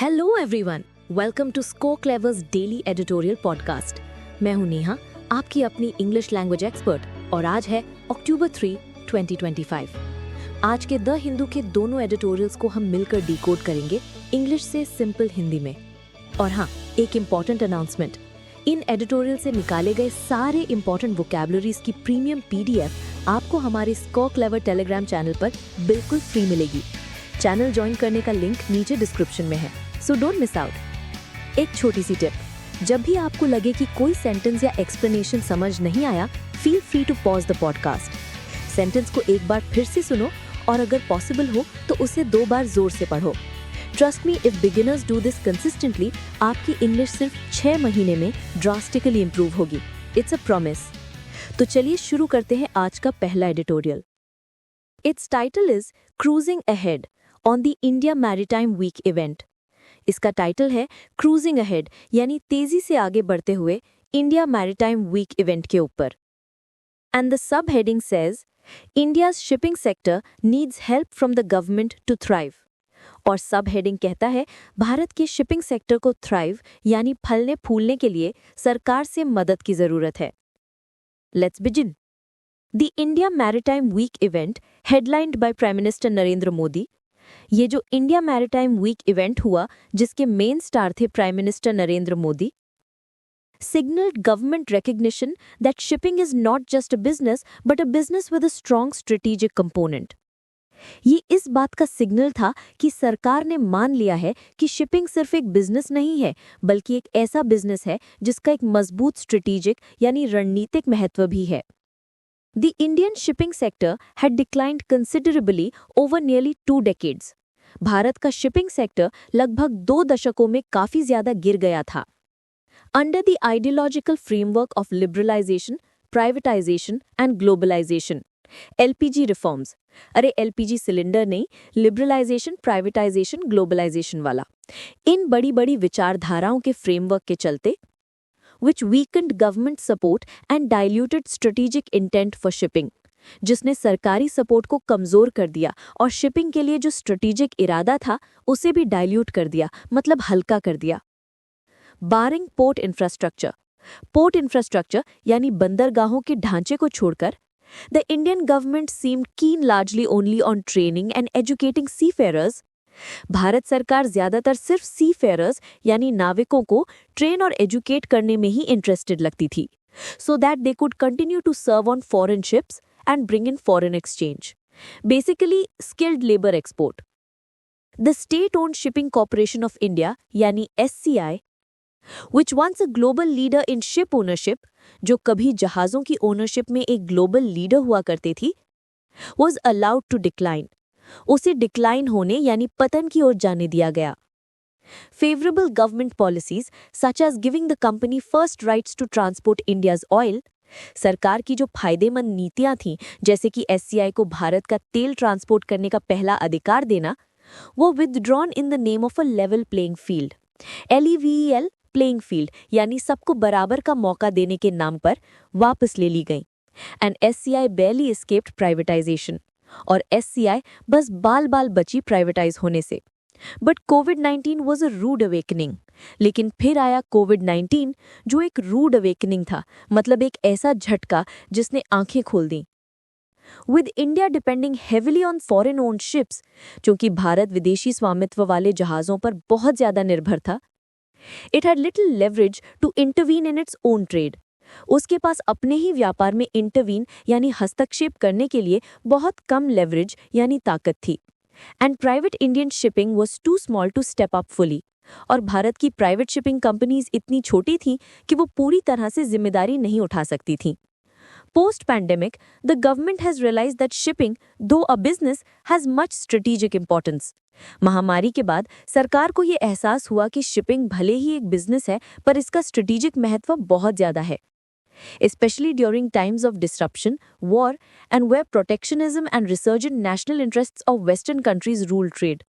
Hello everyone, welcome to Sco Clever's daily editorial podcast. मैं हूं नेहा, आपकी अपनी इंग्लिश लैंग्वेज एक्सपर्ट, और आज है अक्टूबर 3, 2025। आज के द हिंदू के दोनों एडिटोरियल्स को हम मिलकर डिकोड करेंगे इंग्लिश से सिंपल हिंदी में। और हाँ, एक इम्पॉर्टेंट अनाउंसमेंट, इन एडिटोरियल से निकाले गए सारे इम्पॉर्टेंट वोकैबुलरीज की प्रीमियम PDF आपको हमारे स्को क्लेवर टेलीग्राम चैनल पर बिल्कुल फ्री मिलेगी। चैनल ज्वाइन करने का लिंक नीचे डिस्क्रिप्शन में है, सो डोंट मिस आउट। एक छोटी सी टिप, जब भी आपको लगे कि कोई सेंटेंस या एक्सप्लेनेशन समझ नहीं आया, feel free to pause the podcast. Sentence को एक बार फिर से सुनो और अगर पॉसिबल हो तो उसे 2 बार जोर से पढ़ो। Trust me, if beginners do this consistently, आपकी इंग्लिश सिर्फ 6 महीने में ड्रास्टिकली इंप्रूव होगी। It's a promise. तो चलिए शुरू करते हैं आज का पहला editorial. It's title is cruising ahead on the India maritime week event. इसका टाइटल है क्रूजिंग अहेड, यानी तेजी से आगे बढ़ते हुए इंडिया मैरीटाइम वीक इवेंट के ऊपर। And the sub heading says India's shipping sector needs help from the government to thrive. और सब हेडिंग कहता है भारत के शिपिंग सेक्टर को थ्राइव यानी फलने फूलने के लिए सरकार से मदद की जरूरत है। Let's begin. The India maritime week event, headlined by prime minister Narendra Modi. ये जो इंडिया मैरीटाइम वीक इवेंट हुआ, जिसके मेन स्टार थे prime minister Narendra Modi, signaled government recognition that shipping is not just a business but a business with a strong strategic component. ये इस बात का signal था कि सरकार ने मान लिया है कि शिपिंग सिर्फ एक बिजनेस नहीं है, बल्कि एक ऐसा बिजनेस है जिसका एक मजबूत स्ट्रेटेजिक यानी रणनीतिक महत्व भी है। The Indian shipping sector had declined considerably over nearly 2 decades. Bharat का शिपिंग सेक्टर लगभग 2 दशकों में काफी ज्यादा गिर गया था। Under the ideological framework of liberalization, privatization and globalization, LPG reforms, अरे LPG सिलेंडर नहीं, लिबरलाइजेशन, प्राइवेटाइजेशन, ग्लोबलाइजेशन वाला, इन बड़ी बड़ी विचारधाराओं के फ्रेमवर्क के चलते which weakened government support and diluted strategic intent for shipping, जिसने सरकारी सपोर्ट को कमजोर कर दिया और शिपिंग के लिए जो स्ट्रेटेजिक इरादा था उसे भी डाइल्यूट कर दिया, मतलब हल्का कर दिया। बारिंग पोर्ट इंफ्रास्ट्रक्चर यानी बंदरगाहों के ढांचे को छोड़कर, the Indian government seemed keen largely only on training and educating seafarers. Bharat सरकार ज्यादातर सिर्फ सीफेयरर्स यानी नाविकों को ट्रेन और एजुकेट करने में ही इंटरेस्टेड लगती थी, so that they could continue to serve on foreign ships and bring in foreign exchange, basically skilled labour export. The state owned shipping corporation of India यानी SCI, which once a global leader in ship ownership, जो कभी जहाजों की ownership में एक global leader हुआ करती थी, was allowed to decline. उसे डिक्लाइन होने यानी पतन की ओर जाने दिया गया। Favourable government policies such as giving the company first rights to transport India's oil, सरकार की जो फायदेमंद नीतियां थीं, जैसे कि SCI को भारत का तेल ट्रांसपोर्ट करने का पहला अधिकार देना, वो withdrawn in the name of a level playing field, LEVEL playing field, यानी सबको बराबर का मौका देने के नाम पर वापस ले ली गई। And SCI barely escaped privatization, और SCI बस बाल बाल बची प्राइवेटाइज होने से। बट कोविड-19 वॉज अ रूड अवेकनिंग। लेकिन फिर आया कोविड-19, जो एक रूड अवेकनिंग था, मतलब एक ऐसा झटका जिसने आंखें खोल दी। With India depending heavily on foreign owned ships, क्योंकि भारत विदेशी स्वामित्व वाले जहाजों पर बहुत ज्यादा निर्भर था, it had little leverage to intervene in its own trade. उसके पास अपने ही व्यापार में इंटरवीन यानी हस्तक्षेप करने के लिए बहुत कम लेवरेज यानी ताकत थी। And private Indian shipping was too small to step up fully, और भारत की प्राइवेट शिपिंग कंपनीज इतनी छोटी थीं कि वो पूरी तरह से जिम्मेदारी नहीं उठा सकती थीं। Post pandemic, the government has realised that shipping, though a business, has much strategic importance. महामारी के बाद सरकार को ये एहसास हुआ कि शिपिंग भले ही एक बिजनेस है, पर इसका स्ट्रेटेजिक महत्व बहुत ज्यादा है, especially during times of disruption, war, and where protectionism and resurgent national interests of Western countries rule trade.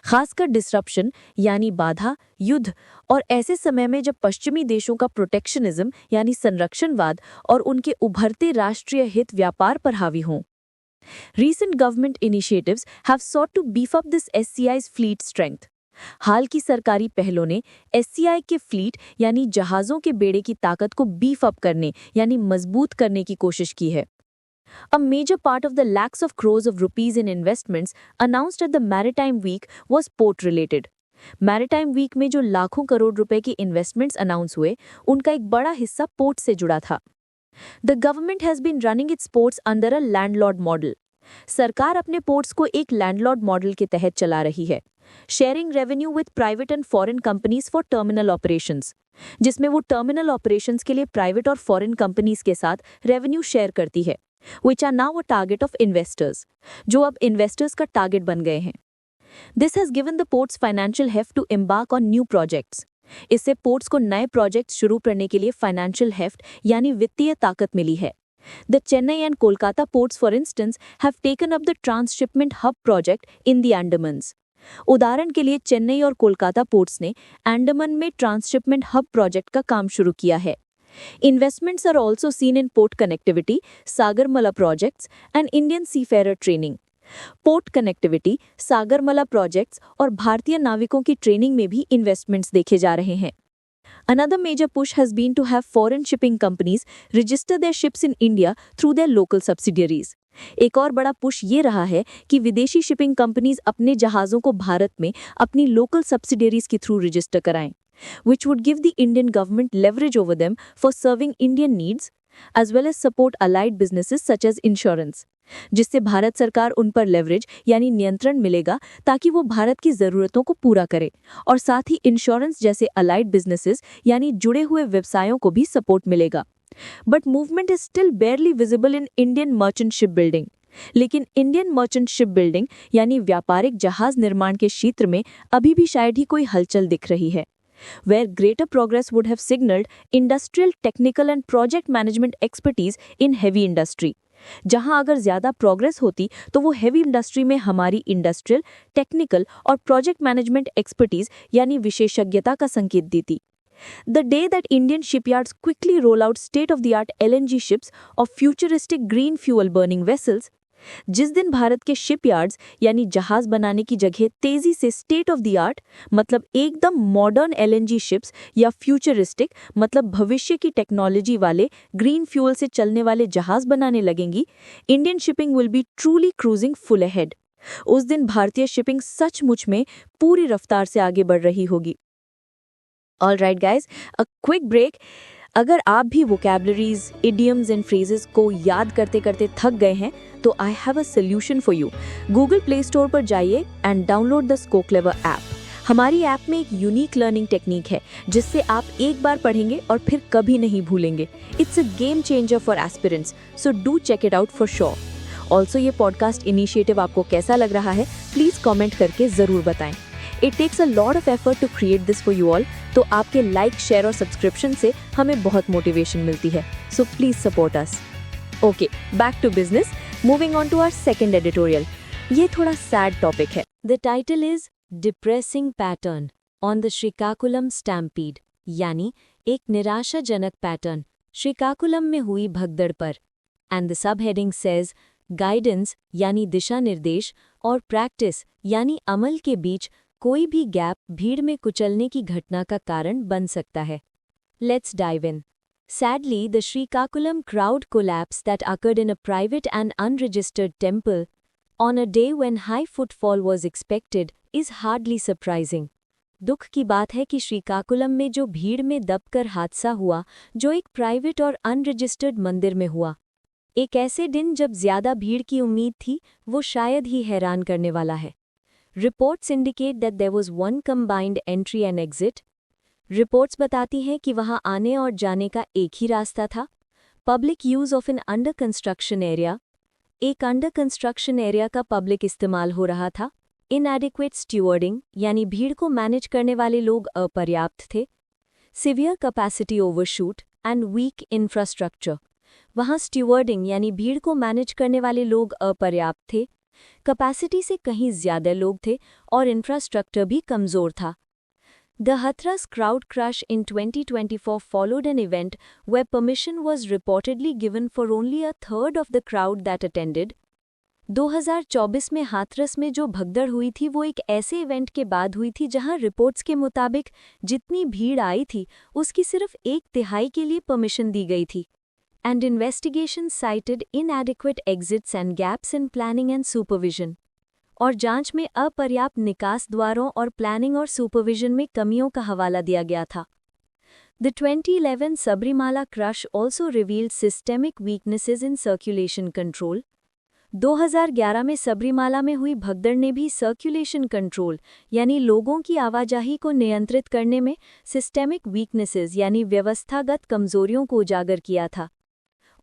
खासकर डिसरप्शन यानी बाधा, युद्ध, और ऐसे समय में जब पश्चिमी देशों का प्रोटेक्शनिज्म यानी संरक्षणवाद और उनके उभरते राष्ट्रीय हित व्यापार पर हावी हों। Recent government initiatives have sought to beef up this SCI's fleet strength. हाल की सरकारी पहलों ने एससीआई के फ्लीट यानी जहाज़ों के बेड़े की ताकत को बीफ अप करने यानी मजबूत करने की कोशिश की है। A major part of the lakhs of crores of rupees in investments announced at the Maritime Week was port related. Maritime week में जो लाखों करोड़ रुपए की इन्वेस्टमेंट्स अनाउंस हुए, उनका एक बड़ा हिस्सा पोर्ट से जुड़ा था। The government has been running its ports under a landlord model. सरकार अपने पोर्ट्स को एक लैंडलॉर्ड मॉडल के तहत चला रही है, sharing revenue with private and foreign companies for terminal operations, जिसमें वो टर्मिनल ऑपरेशंस के लिए प्राइवेट और फॉरेन कंपनीज के साथ रेवेन्यू शेयर करती है, which are now a target of investors, जो अब इन्वेस्टर्स का टारगेट बन गए हैं। This has given the ports financial heft to embark on new projects. इससे पोर्ट्स को नए प्रोजेक्ट्स शुरू करने के लिए फाइनेंशियल हेफ्ट यानी वित्तीय ताकत मिली है। The Chennai and Kolkata ports, for instance, have taken up the transshipment hub project in the Andamans. उदाहरण के लिए चेन्नई और कोलकाता पोर्ट्स ने अंडमान में ट्रांसशिपमेंट हब प्रोजेक्ट का काम शुरू किया है। Investments are also seen in port connectivity, Sagarmala projects, and Indian seafarer training. Port connectivity, Sagarmala projects और भारतीय नाविकों की ट्रेनिंग में भी इन्वेस्टमेंट्स देखे जा रहे हैं। Another major push has been to have foreign shipping companies register their ships in India through their local subsidiaries. एक और बड़ा पुश ये रहा है कि विदेशी शिपिंग कंपनीज अपने जहाज़ों को भारत में अपनी लोकल सब्सिडियरीज के थ्रू रजिस्टर कराएं, which would give the Indian government leverage over them for serving Indian needs, as well as support allied businesses such as insurance, जिससे भारत सरकार उन पर लेवरेज यानी नियंत्रण मिलेगा ताकि वो भारत की ज़रूरतों को पूरा करे, और साथ ही इंश्योरेंस जैसे अलाइड बिजनेसेस यानी जुड़े हुए व्यवसायों को भी सपोर्ट मिलेगा। But movement is still बेयरली visible in Indian merchant ship building. लेकिन इंडियन मर्चेंट शिप बिल्डिंग यानी व्यापारिक जहाज निर्माण के क्षेत्र में अभी भी शायद ही कोई हलचल दिख रही है। Where greater progress would have signaled industrial, technical and project management expertise in heavy industry. जहां अगर ज्यादा प्रोग्रेस होती तो वो हेवी इंडस्ट्री में हमारी इंडस्ट्रियल, टेक्निकल और प्रोजेक्ट मैनेजमेंट एक्सपर्टीज यानी विशेषज्ञता का संकेत देती। The day that Indian shipyards quickly roll out state-of-the-art LNG ships or futuristic green fuel burning vessels, जिस दिन भारत के शिपयार्ड्स यानी जहाज बनाने की जगह तेजी से स्टेट ऑफ द आर्ट मतलब एकदम मॉडर्न एलएनजी शिप्स या फ्यूचरिस्टिक मतलब भविष्य की टेक्नोलॉजी वाले ग्रीन फ्यूल से चलने वाले जहाज बनाने लगेंगी, Indian shipping will be truly cruising full ahead. उस दिन भारतीय शिपिंग सचमुच में पूरी रफ्तार से आगे बढ़ रही होगी। All right guys, a quick break. अगर आप भी वोकैबलरीज, इडियम्स एंड फ्रेजेस को याद करते करते थक गए हैं तो I have a solution for you. Google Play Store पर जाइए and download the Sco Clever app. हमारी ऐप में एक यूनिक लर्निंग टेक्निक है जिससे आप एक बार पढ़ेंगे और फिर कभी नहीं भूलेंगे। It's a game changer for aspirants, so do check it out for sure. Also ये पॉडकास्ट इनिशिएटिव आपको कैसा लग रहा है प्लीज कॉमेंट करके जरूर बताएं। It takes a lot of effort to create this for you all, तो आपके लाइक, शेयर और सब्सक्रिप्शन से हमें बहुत मोटिवेशन मिलती है, so please support us. Okay, back to business. Moving on to our second editorial. ये थोड़ा sad topic है. The title is Depressing Pattern on the Srikakulam Stampede, यानी एक निराशाजनक पैटर्न श्रीकाकुलम में हुई भगदड़ पर. And the subheading says Guidance यानी दिशा निर्देश और Practice यानी अमल के बीच कोई भी गैप भीड़ में कुचलने की घटना का कारण बन सकता है। Let's dive in. Sadly, the Srikakulam crowd collapse that occurred in a private and unregistered temple on a day when high footfall was expected is hardly surprising. दुख की बात है कि श्रीकाकुलम में जो भीड़ में दबकर हादसा हुआ जो एक प्राइवेट और अनरजिस्टर्ड मंदिर में हुआ, एक ऐसे दिन जब ज्यादा भीड़ की उम्मीद थी, वो शायद ही हैरान करने वाला है। Reports indicate that there was one combined entry and exit. Reports बताती हैं कि वहां आने और जाने का एक ही रास्ता था। Public use of an under construction area. एक under construction area का पब्लिक इस्तेमाल हो रहा था। Inadequate stewarding यानी भीड़ को मैनेज करने वाले लोग अपर्याप्त थे। Severe capacity overshoot and weak infrastructure. वहां स्टीवर्डिंग यानी भीड़ को मैनेज करने वाले लोग अपर्याप्त थे, कैपेसिटी से कहीं ज्यादा लोग थे और इंफ्रास्ट्रक्चर भी कमजोर था। The Hathras crowd crush in 2024 followed an event where permission was reportedly given for only a third of the crowd that attended. 2024 में हाथरस में जो भगदड़ हुई थी वो एक ऐसे इवेंट के बाद हुई थी जहां रिपोर्ट्स के मुताबिक जितनी भीड़ आई थी उसकी सिर्फ 1/3 के लिए परमिशन दी गई थी। And investigation cited inadequate exits and gaps in planning and supervision. और जांच में अपर्याप्त निकास द्वारों और प्लानिंग और सुपरविजन में कमियों का हवाला दिया गया था। The 2011 Sabrimala crush also revealed systemic weaknesses in circulation control. 2011 में सबरीमाला में हुई भगदड़ ने भी सर्कुलेशन कंट्रोल यानी लोगों की आवाजाही को नियंत्रित करने में सिस्टेमिक वीकनेसेस यानी व्यवस्थागत कमजोरियों को उजागर किया था।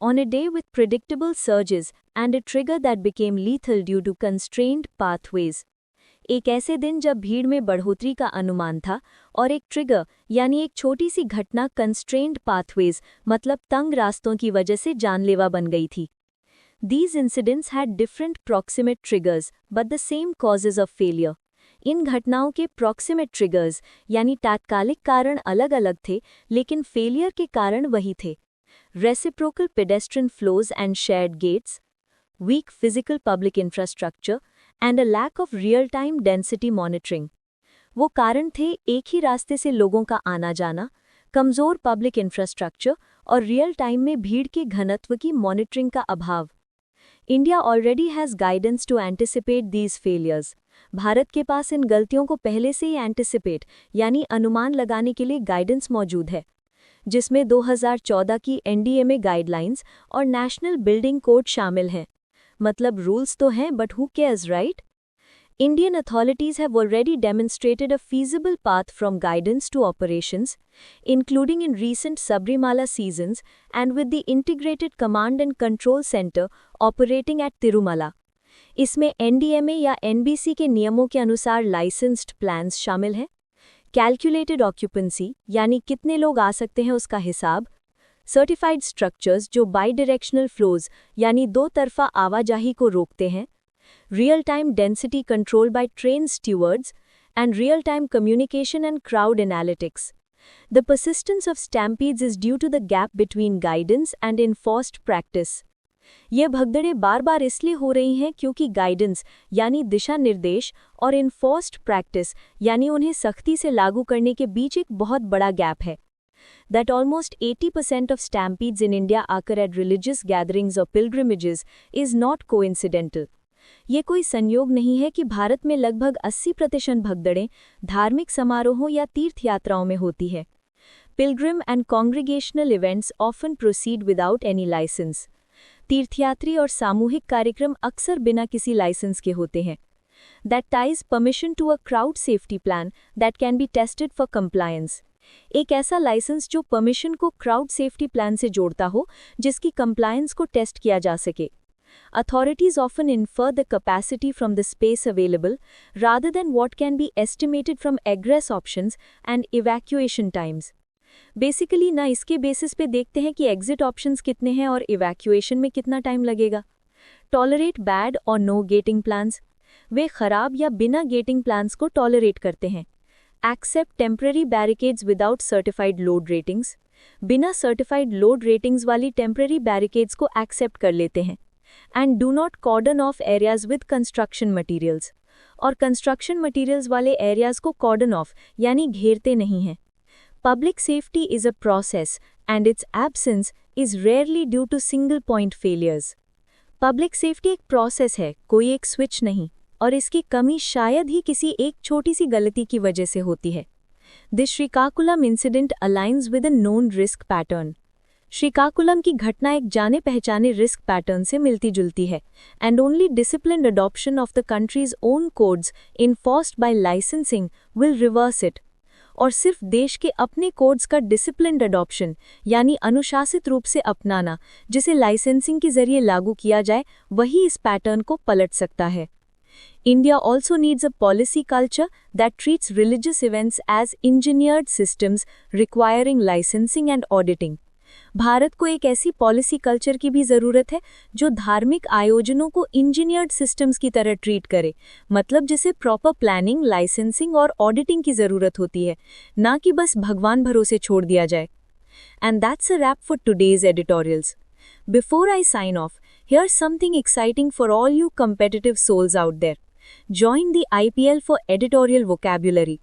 On a day with predictable surges and a trigger that became lethal due to constrained pathways. एक ऐसे दिन जब भीड़ में बढ़ोतरी का अनुमान था और एक ट्रिगर यानी एक छोटी सी घटना कंस्ट्रेंड पाथवेज मतलब तंग रास्तों की वजह से जानलेवा बन गई थी। These incidents had different proximate triggers but the same causes of failure. इन घटनाओं के proximate triggers यानी तात्कालिक कारण अलग-अलग थे लेकिन फेलियर के कारण वही थे। Reciprocal pedestrian flows and shared gates, weak physical public infrastructure and a lack of real-time density monitoring. वो कारण थे एक ही रास्ते से लोगों का आना जाना, कमजोर पब्लिक इंफ्रास्ट्रक्चर और रियल टाइम में भीड़ के घनत्व की मॉनिटरिंग का अभाव। India already has guidance to anticipate these failures. Bharat के पास इन गलतियों को पहले से ही एंटिसिपेट यानी अनुमान लगाने के लिए गाइडेंस मौजूद है, जिसमें 2014 की एनडीएमए गाइडलाइंस और नेशनल बिल्डिंग कोड शामिल हैं। मतलब रूल्स तो हैं but who cares, right? Indian authorities have already demonstrated a feasible path from guidance to operations, including in recent Sabrimala seasons and with the Integrated Command and Control Center operating at Tirumala. इसमें NDMA या NBC के नियमों के अनुसार licensed plans शामिल हैं, calculated occupancy यानी कितने लोग आ सकते हैं उसका हिसाब, certified structures जो bidirectional flows यानी दो तरफा आवाजाही को रोकते हैं, real-time density control by trained stewards, and real-time communication and crowd analytics. The persistence of stampedes is due to the gap between guidance and enforced practice. ये भगदड़ें बार-बार इसलिए हो रही हैं क्योंकि गाइडेंस यानी दिशा निर्देश और enforced practice यानी उन्हें सख्ती से लागू करने के बीच एक बहुत बड़ा गैप है. That almost 80% of stampedes in India occur at religious gatherings or pilgrimages is not coincidental. ये कोई संयोग नहीं है कि भारत में लगभग 80% भगदड़ें धार्मिक समारोहों या तीर्थ यात्राओं में होती है। Pilgrim and congregational events often proceed without any license. तीर्थयात्री और सामूहिक कार्यक्रम अक्सर बिना किसी लाइसेंस के होते हैं। That ties permission to a crowd safety plan that can be tested for compliance. एक ऐसा लाइसेंस जो परमिशन को क्राउड सेफ्टी प्लान से जोड़ता हो जिसकी कंप्लायंस को टेस्ट किया जा सके। Authorities often infer the capacity from the space available rather than what can be estimated from egress options and evacuation times. Basically ना इसके बेसिस पे देखते हैं कि एग्जिट ऑप्शंस कितने हैं और इवैक्यूएशन में कितना टाइम लगेगा। टॉलरेट बैड और नो गेटिंग प्लान्स, वे खराब या बिना गेटिंग प्लान्स को टॉलरेट करते हैं। Accept temporary barricades without certified load ratings, बिना सर्टिफाइड लोड रेटिंग्स वाली टेम्पररी बैरिकेड्स को एक्सेप्ट कर लेते हैं। And do not cordon off areas with construction materials. और construction materials वाले areas को cordon off यानी घेरते नहीं हैं। Public safety is a process and its absence is rarely due to single point failures. Public safety एक process है, कोई एक switch नहीं, और इसकी कमी शायद ही किसी एक छोटी सी गलती की वजह से होती है। This Srikakulam incident aligns with a known risk pattern. Srikakulam की घटना एक जाने पहचाने रिस्क पैटर्न से मिलती जुलती है and only disciplined adoption of the country's own codes enforced by licensing will reverse it. और सिर्फ देश के अपने कोड्स का डिसिप्लिन्ड अडॉप्शन यानी अनुशासित रूप से अपनाना जिसे लाइसेंसिंग के जरिए लागू किया जाए वही इस पैटर्न को पलट सकता है। India also needs a policy culture that treats religious events as engineered systems requiring licensing and auditing. Bharat को एक ऐसी पॉलिसी कल्चर की भी ज़रूरत है जो धार्मिक आयोजनों को इंजीनियर्ड सिस्टम्स की तरह ट्रीट करे, मतलब जिसे प्रॉपर प्लानिंग, लाइसेंसिंग और ऑडिटिंग की ज़रूरत होती है, ना कि बस भगवान भरोसे छोड़ दिया जाए। And that's a wrap for today's editorials. Before I sign off, Here's something exciting for all you competitive souls out there. Join the IPL for editorial vocabulary.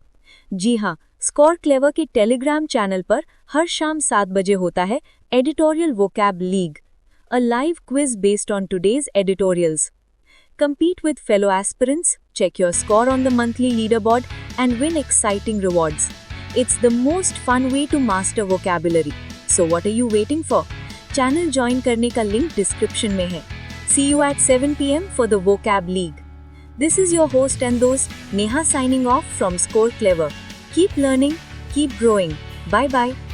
जी हाँ, स्कोर क्लेवर के टेलीग्राम चैनल पर हर शाम 7 बजे होता है editorial vocab league, a live quiz based on today's editorials. Compete with fellow aspirants, check your score on the monthly leaderboard, and win exciting rewards. It's the most fun way to master vocabulary. So what are you waiting for? Channel join करने का link description में है. See you at 7 p.m. for the Vocab League. This is your host and host Neha signing off from Score Clever. Keep learning, keep growing. Bye bye.